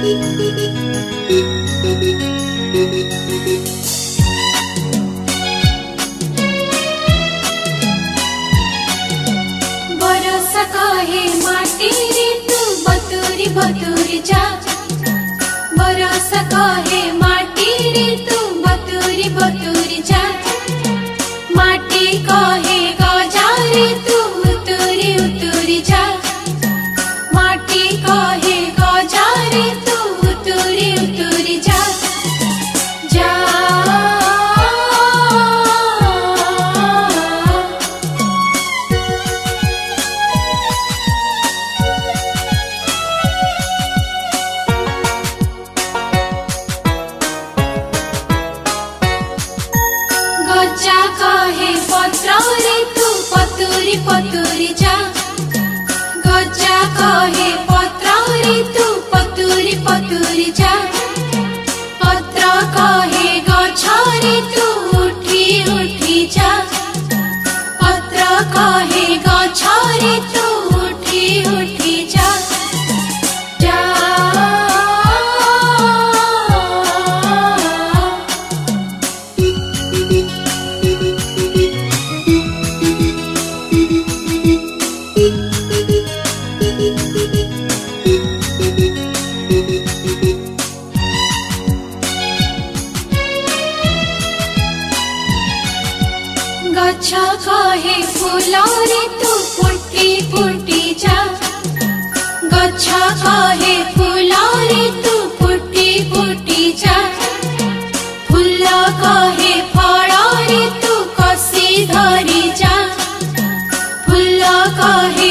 बरसा कहे माटी रे तू बतूरी बतूरी जा। बरसा कहे माटी रे तू बतूरी बतूरी जा। माटी कहे गजा रे तू उतूरी उतूरी जा। माटी कहे गजा रे तू उतूरी उतूरी जा। जा गजा कहे पत्र रे तू पतूरी पतूरी जा। गजा कहे पत्र रे तू पतूरी पतूरी जा। पत्र कहे गछ रे तू उठी उठी जा। पत्र कहे गछ रे तू उठी उठी जा। जा गछ कहे फूल रे तू फुटी फुटी जा। गछ कहे फूल रे तू फुटी फुटी जा। फूल कहे फल रे तू कसी धरी जा। फूल कहे